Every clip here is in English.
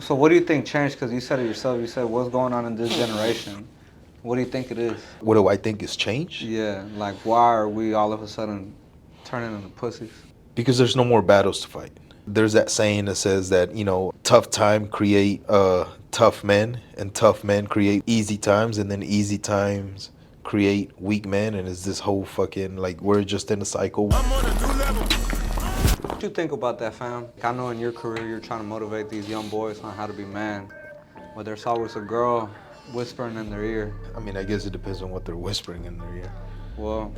So what do you think changed? Because you said it yourself. You said what's going on in this generation. What do you think it is? What do I think has changed? Yeah, like why are we all of a sudden turning into pussies? Because there's no more battles to fight. There's that saying that says that, tough time create tough men, and tough men create easy times, and then easy times create weak men, and it's this whole fucking, like, we're just in a cycle. I'm on a new level. What you think about that, fam? I know in your career you're trying to motivate these young boys on how to be man, but there's always a girl whispering in their ear. I mean, I guess it depends on what they're whispering in their ear. Well,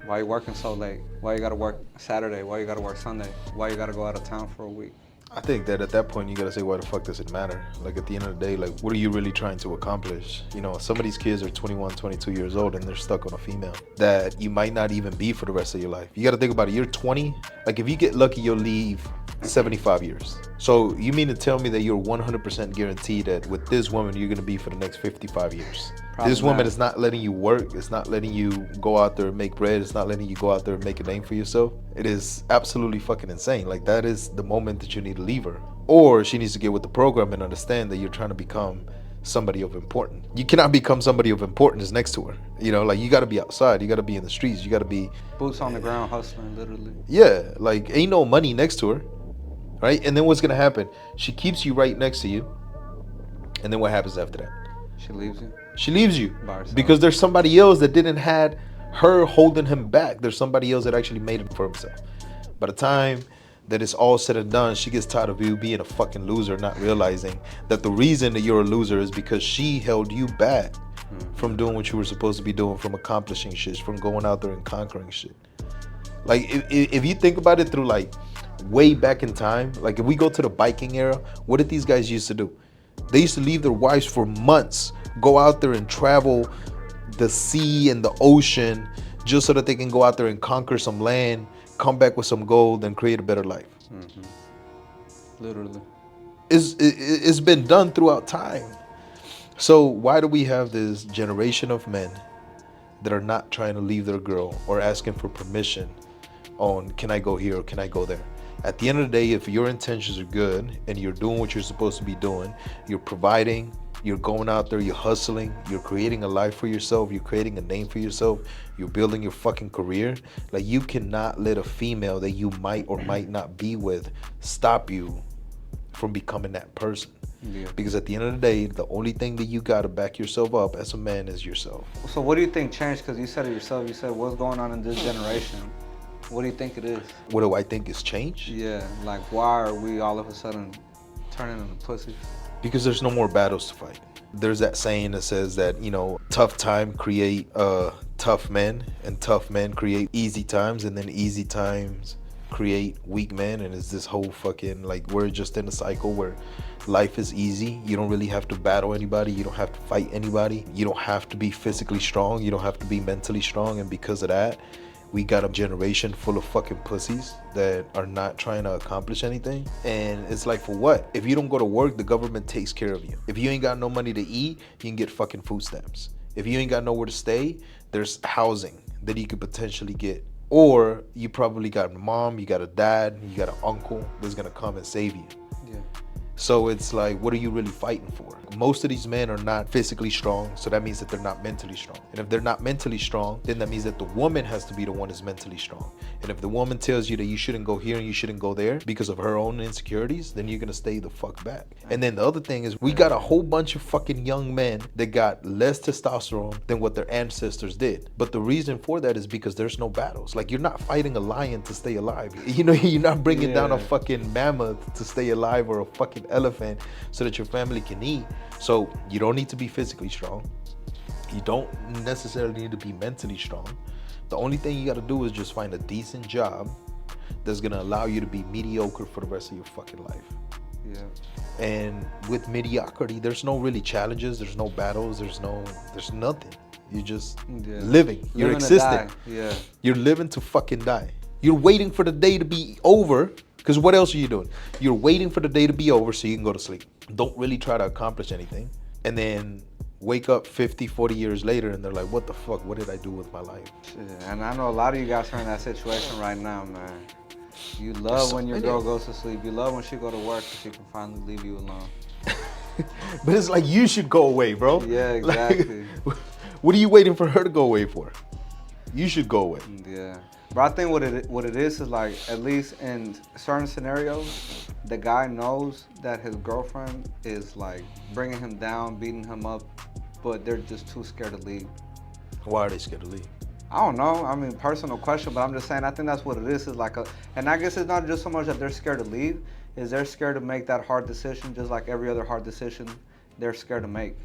why you working so late? Why you gotta work Saturday? Why you gotta work Sunday? Why you gotta go out of town for a week? I think that at that point you gotta say, why the fuck does it matter? Like, at the end of the day, like, what are you really trying to accomplish? Some of these kids are 21, 22 years old and they're stuck on a female that you might not even be for the rest of your life. You gotta think about it. You're 20. Like, if you get lucky, you'll leave 75 years. So you mean to tell me that you're 100% guaranteed that with this woman you're gonna be for the next 55 years? Probably This woman not. is not letting you work. It's not letting you go out there and make bread. It's not letting you go out there and make a name for yourself. It is absolutely fucking insane. Like, that is the moment that you need to leave her. Or she needs to get with the program and understand that you're trying to become somebody of importance. You cannot become somebody of importance next to her. Like, you got to be outside. You got to be in the streets. You got to be Boots on the ground, hustling, literally. yeah. Like, ain't no money next to her, right? And then what's gonna happen? She keeps you right next to you, and then what happens after that? She leaves you. She leaves you By herself. because there's somebody else that didn't had her holding him back. There's somebody else that actually made it for himself. By the time that it's all said and done, she gets tired of you being a fucking loser, not realizing that the reason that you're a loser is because she held you back from doing what you were supposed to be doing, from accomplishing shit, from going out there and conquering shit. Like, if you think about it through, like, way back in time, like, if we go to the biking era, what did these guys used to do? They used to leave their wives for months, go out there and travel the sea and the ocean just so that they can go out there and conquer some land, come back with some gold, and create a better life. Literally. It's been done throughout time. So why do we have this generation of men that are not trying to leave their girl or asking for permission on, can I go here or can I go there? At the end of the day, if your intentions are good and you're doing what you're supposed to be doing, you're providing, you're going out there, you're hustling, you're creating a life for yourself, you're creating a name for yourself, you're building your fucking career. Like, you cannot let a female that you might or might not be with stop you from becoming that person. Yeah. Because at the end of the day, the only thing that you got to back yourself up as a man is yourself. So what do you think changed? Because you said it yourself. You said what's going on in this generation. What do you think it is? What do I think has changed? Yeah, like why are we all of a sudden turning into pussies? Because there's no more battles to fight. There's that saying that says that, tough time create tough men, and tough men create easy times, and then easy times create weak men, and it's this whole fucking, like, we're just in a cycle where life is easy. You don't really have to battle anybody. You don't have to fight anybody. You don't have to be physically strong. You don't have to be mentally strong. And because of that, we got a generation full of fucking pussies that are not trying to accomplish anything. And it's like, for what? If you don't go to work, the government takes care of you. If you ain't got no money to eat, you can get fucking food stamps. If you ain't got nowhere to stay, there's housing that you could potentially get. Or you probably got a mom, you got a dad, you got an uncle that's gonna come and save you. Yeah. So it's like, what are you really fighting for? Most of these men are not physically strong, so that means that they're not mentally strong. And if they're not mentally strong, then that means that the woman has to be the one that's mentally strong. And if the woman tells you that you shouldn't go here and you shouldn't go there because of her own insecurities, then you're gonna stay the fuck back. And then the other thing is, we got a whole bunch of fucking young men that got less testosterone than what their ancestors did. But the reason for that is because there's no battles. Like, you're not fighting a lion to stay alive. You're not bringing down a fucking mammoth to stay alive, or a fucking elephant so that your family can eat. So you don't need to be physically strong. You don't necessarily need to be mentally strong. The only thing you got to do is just find a decent job that's going to allow you to be mediocre for the rest of your fucking life. Yeah. And with mediocrity, there's no really challenges, there's no battles, there's nothing. You're just living. You're existing. Yeah. You're living to fucking die. You're waiting for the day to be over. Because what else are you doing? You're waiting for the day to be over so you can go to sleep. Don't really try to accomplish anything. And then wake up 50, 40 years later and they're like, what the fuck? What did I do with my life? Shit. And I know a lot of you guys are in that situation right now, man. You love so when your many. girl goes to sleep. You love when she go to work and she can finally leave you alone. But it's like you should go away, bro. Yeah, exactly. Like, what are you waiting for her to go away for? You should go away. Yeah. But I think what it is like, at least in certain scenarios, the guy knows that his girlfriend is like bringing him down, beating him up, but they're just too scared to leave. Why are they scared to leave? I don't know. I mean, personal question, but I'm just saying. I think that's what it is like a, and I guess it's not just so much that they're scared to leave. Is they're scared to make that hard decision, just like every other hard decision they're scared to make.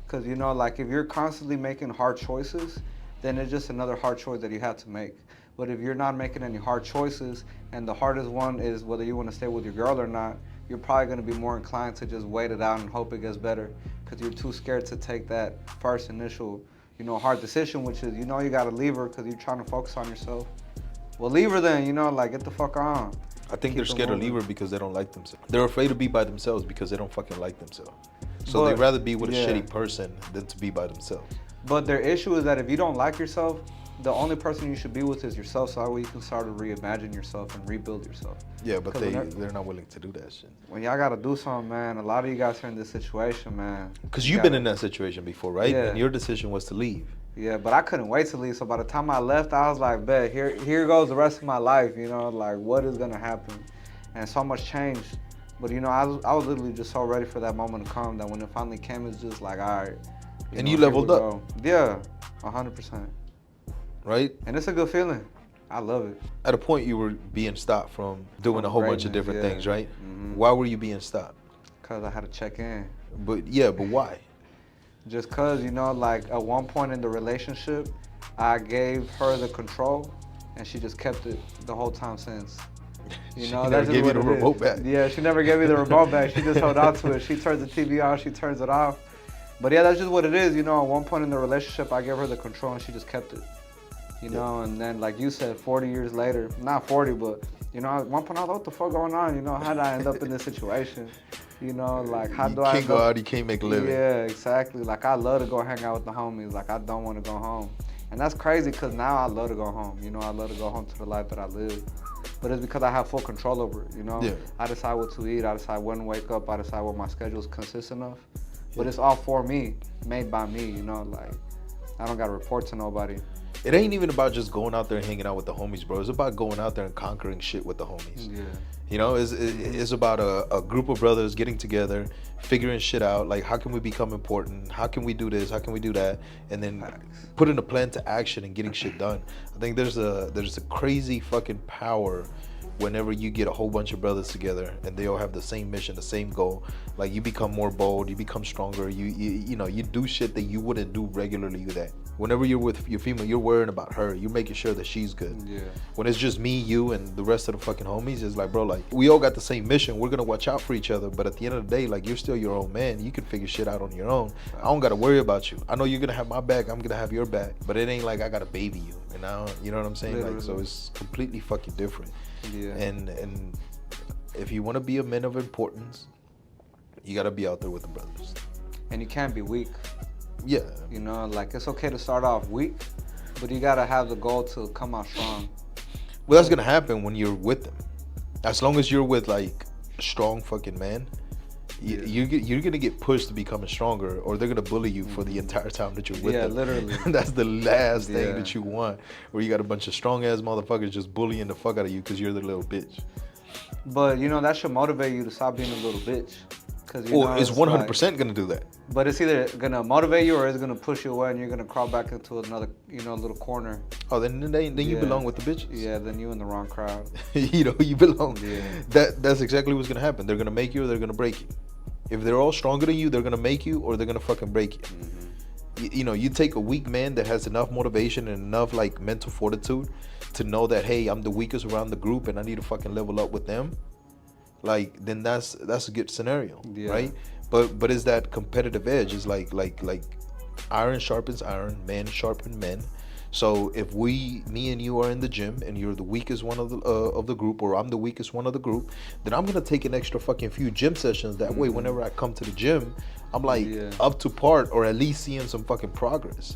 Because you know, like if you're constantly making hard choices, then it's just another hard choice that you have to make. But if you're not making any hard choices, and the hardest one is whether you want to stay with your girl or not, you're probably going to be more inclined to just wait it out and hope it gets better, because you're too scared to take that first initial, you know, hard decision, which is, you know, you got to leave her because you're trying to focus on yourself. Well, leave her then, you know, like get the fuck on. I think they're Keep it scared to moving. leave her because they don't like themselves. They're afraid to be by themselves because they don't fucking like themselves. So But- they'd rather be with a yeah. shitty person than to be by themselves. But their issue is that if you don't like yourself, the only person you should be with is yourself, so that way you can start to reimagine yourself and rebuild yourself. Yeah, but 'Cause they're not willing to do that shit. When y'all gotta do something, man, a lot of you guys are in this situation, man. Because You you've been gotta- in that situation before, right? Yeah. And your decision was to leave. Yeah, but I couldn't wait to leave, so by the time I left, I was like, bet, here goes the rest of my life, you know, like what is gonna happen? And so much changed. But you know, I was literally just so ready for that moment to come that when it finally came, it's just like, all right. And know, you here leveled we up. go. Yeah, 100%. Right? And it's a good feeling. I love it. At a point, you were being stopped from doing From a whole bunch of greatness, different yeah. things, right? Mhm. Why were you being stopped? Cause I had to check in. But yeah, but why? Just cause, you know, like at one point in the relationship, I gave her the control, and she just kept it the whole time since. You She know, never that's just gave you what the it is. remote back. Yeah, she never gave me the remote back. She just held on to it. She turns the TV on, she turns it off. But yeah, that's just what it is. You know, at one point in the relationship, I gave her the control, and she just kept it. You know, and then like you said, 40 years later, not 40, but you know, at one point I was like, what the fuck going on? You know, how did I end up in this situation? You know, like how You do I can't go out, you can't make a living. Yeah, exactly. Like I love to go hang out with the homies. Like I don't want to go home. And that's crazy because now I love to go home. You know, I love to go home to the life that I live. But it's because I have full control over it, you know? Yeah. I decide what to eat. I decide when to wake up. I decide what my schedule is consistent of. But it's all for me, made by me, you know? Like, I don't got to report to nobody. It ain't even about just going out there and hanging out with the homies, bro. It's about going out there and conquering shit with the homies. Yeah. You know, it's about a group of brothers getting together, figuring shit out. Like, how can we become important? How can we do this? How can we do that? And then Facts. putting a plan to action and getting shit done. I think there's a crazy fucking power whenever you get a whole bunch of brothers together and they all have the same mission, the same goal. Like, you become more bold, you become stronger. You know, you do shit that you wouldn't do regularly with that. Whenever you're with your female, you're worrying about her. You're making sure that she's good. Yeah. When it's just me, you, and the rest of the fucking homies, it's like, bro, like, we all got the same mission. We're gonna watch out for each other. But at the end of the day, like, you're still your own man. You can figure shit out on your own. I don't gotta worry about you. I know you're gonna have my back. I'm gonna have your back. But it ain't like I gotta baby you. And I don't, you know what I'm saying? Like, so Literally. it's completely fucking different. Yeah. And if you want to be a man of importance, you gotta be out there with the brothers. And you can't be weak. Yeah. You know, like it's okay to start off weak, but you gotta have the goal to come out strong. Well, that's gonna happen when you're with them. As long as you're with like a strong fucking man, you're gonna get pushed to becoming stronger, or they're gonna bully you for the entire time that you're with Yeah, them. literally. That's the last thing Yeah. that you want, where you got a bunch of strong ass motherfuckers just bullying the fuck out of you because you're the little bitch. But you know, that should motivate you to stop being a little bitch. Cause you Or know, it's it's 100% gonna do that. like, but it's either gonna motivate you or it's gonna push you away, and you're gonna crawl back into another, you know, little corner. Oh, then you Yeah. belong with the bitches. Yeah, then you in the wrong crowd. You know, you belong. Yeah. That's exactly what's gonna happen. They're gonna make you or they're gonna break you. If they're all stronger than you, they're gonna make you or they're gonna fucking break you. You know, you take a weak man that has enough motivation and enough like mental fortitude to know that, hey, I'm the weakest around the group and I need to fucking level up with them. Like, then that's a good scenario, Yeah. right? But it's that competitive edge. It's like iron sharpens iron, men sharpen men. So if me and you are in the gym and you're the weakest one of the group, or I'm the weakest one of the group, then I'm gonna take an extra fucking few gym sessions. That way, whenever I come to the gym, I'm like up to part, or at least seeing some fucking progress.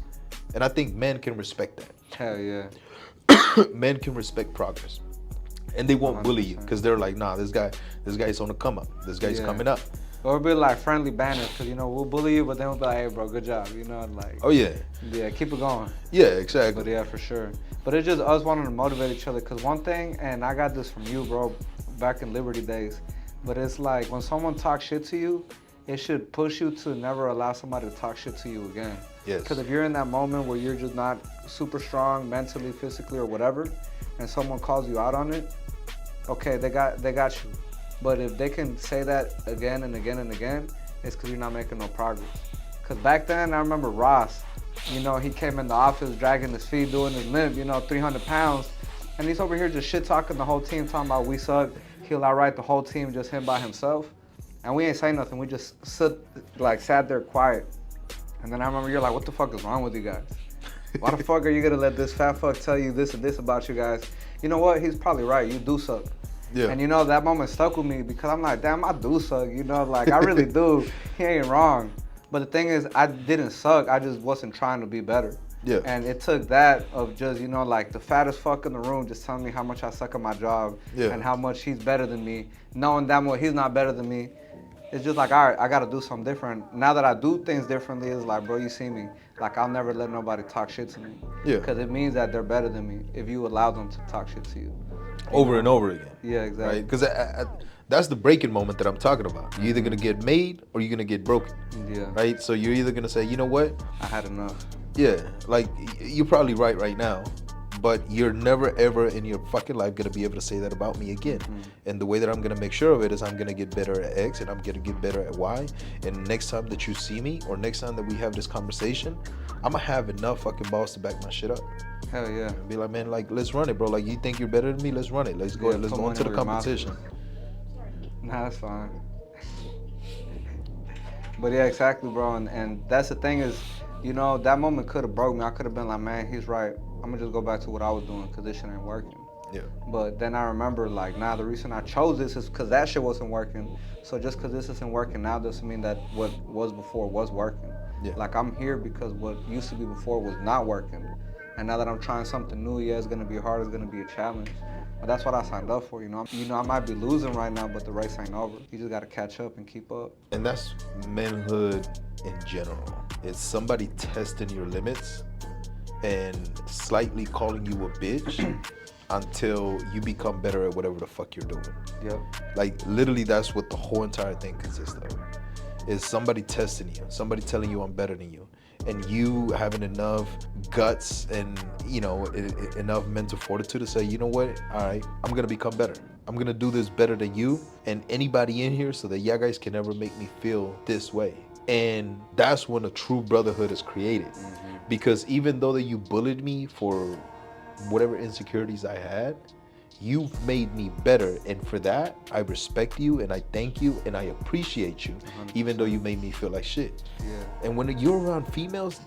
And I think men can respect that. Hell yeah. Men can respect progress. And they won't bully you 100%. because they're like, nah, this guy's on the come up. This guy's Yeah. coming up. Or be like friendly banners, because, you know, we'll bully you, but then we'll be like, hey, bro, good job. You know, like, Oh yeah, yeah, keep it going. yeah, exactly. But yeah, for sure. But it's just us wanting to motivate each other. Because one thing, and I got this from you, bro, back in Liberty days, but it's like when someone talks shit to you, it should push you to never allow somebody to talk shit to you again. Yes. Because if you're in that moment where you're just not super strong mentally, physically, or whatever, and someone calls you out on it, okay, they got you. But if they can say that again and again and again, it's because you're not making no progress. Because back then, I remember Ross, you know, he came in the office dragging his feet, doing his limp, you know, 300 pounds. And he's over here just shit talking the whole team, talking about we suck. He'll outright the whole team, just him by himself. And we ain't say nothing. We just sat there quiet. And then I remember you're like, what the fuck is wrong with you guys? Why the fuck are you gonna let this fat fuck tell you this and this about you guys? You know what? He's probably right. You do suck. Yeah. And you know, that moment stuck with me because I'm like, damn, I do suck. You know, like, I really do. He ain't wrong. But the thing is, I didn't suck. I just wasn't trying to be better. Yeah. And it took that of just, you know, like the fattest fuck in the room just telling me how much I suck at my job Yeah. and how much he's better than me, knowing damn well he's not better than me. It's just like, all right, I got to do something different. Now that I do things differently, it's like, bro, you see me. Like, I'll never let nobody talk shit to me. Yeah. Because it means that they're better than me if you allow them to talk shit to you. Over and over again. Yeah, exactly. Right? Because that's the breaking moment that I'm talking about. You're either gonna get made or you're gonna get broken. Yeah. Right? So you're either gonna say, you know what? I had enough. Yeah, like you're probably right now, but you're never ever in your fucking life gonna be able to say that about me again. And the way that I'm gonna make sure of it is I'm gonna get better at X and I'm gonna get better at Y. And next time that you see me or next time that we have this conversation, I'm gonna have enough fucking balls to back my shit up. Hell yeah. And be like, man, like let's run it, bro. Like you think you're better than me? Let's run it. Let's go. Yeah, Let's put go into money the where your mouth competition. Nah, that's fine. But yeah, exactly, bro. And that's the thing is, you know, that moment could have broke me. I could have been like, man, he's right. I'm gonna just go back to what I was doing because this shit ain't working. Yeah. But then I remember, like, nah, the reason I chose this is because that shit wasn't working. So just because this isn't working now doesn't mean that what was before was working. Yeah. Like, I'm here because what used to be before was not working. And now that I'm trying something new, yeah, it's gonna be hard, it's gonna be a challenge. But that's what I signed up for, you know. I might be losing right now, but the race ain't over. You just gotta catch up and keep up. And that's manhood in general. It's somebody testing your limits and slightly calling you a bitch until you become better at whatever the fuck you're doing. Yep. Like literally that's what the whole entire thing consists of. Is somebody testing you, somebody telling you I'm better than you, and you having enough guts and, you know, enough mental fortitude to say, you know what, all right, I'm gonna become better. I'm gonna do this better than you and anybody in here so that y'all guys can never make me feel this way. And that's when a true brotherhood is created. Because even though that you bullied me for whatever insecurities I had, you've made me better, and for that I respect you and I thank you and I appreciate you, 100%. even though you made me feel like shit. Yeah. And when you're around females,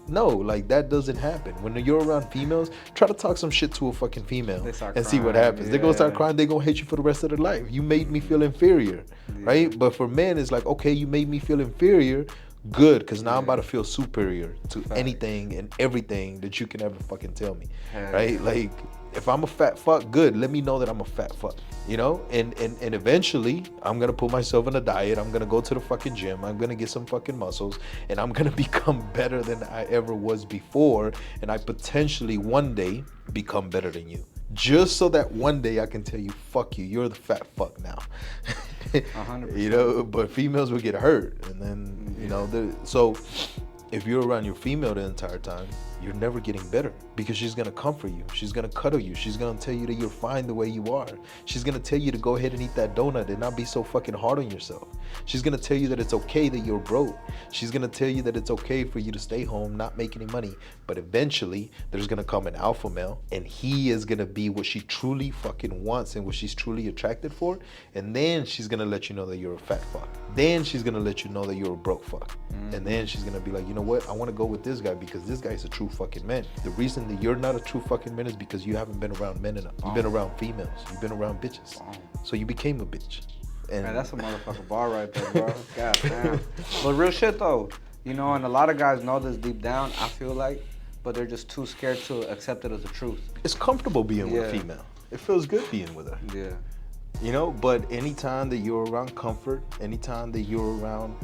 no, like that doesn't happen. When you're around females, try to talk some shit to a fucking female They start and see what crying, happens. They're gonna start yeah. crying, they're gonna hate you for the rest of their life. You made me feel inferior, right? But for men, it's like, okay, you made me feel inferior, good, because now I'm about to feel superior to anything and everything that you can ever fucking tell me, Hell right? yeah. Like, if I'm a fat fuck, good, let me know that I'm a fat fuck, you know? And eventually, I'm gonna put myself on a diet, I'm gonna go to the fucking gym, I'm gonna get some fucking muscles, and I'm gonna become better than I ever was before, and I potentially one day become better than you. Just so that one day I can tell you, fuck you, you're the fat fuck now. 100%. You know, but females will get hurt, and then, you know, so if you're around your female the entire time, you're never getting better, because she's gonna comfort you, she's gonna cuddle you, she's gonna tell you that you're fine the way you are, she's gonna tell you to go ahead and eat that donut and not be so fucking hard on yourself, she's gonna tell you that it's okay that you're broke, she's gonna tell you that it's okay for you to stay home, not make any money, but eventually there's gonna come an alpha male and he is gonna be what she truly fucking wants and what she's truly attracted for, and then she's gonna let you know that you're a fat fuck, then she's gonna let you know that you're a broke fuck, and then she's gonna be like, you know what, I want to go with this guy because this guy is a true fucking man. The reason that you're not a true fucking man is because you haven't been around men enough. You've been around females, you've been around bitches, so you became a bitch. And Man, that's a motherfucking bar right there, bro. God damn. But real shit though, you know, and a lot of guys know this deep down, I feel like, but they're just too scared to accept it as the truth. it's comfortable being with a Yeah. female. It feels good being with her. Yeah. You know, but anytime that you're around comfort, anytime that you're around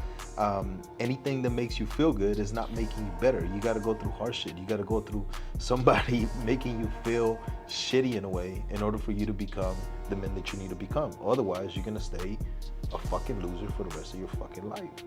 anything that makes you feel good is not making you better. You got to go through hardship. You got to go through somebody making you feel shitty in a way in order for you to become the man that you need to become. Otherwise, you're going to stay a fucking loser for the rest of your fucking life.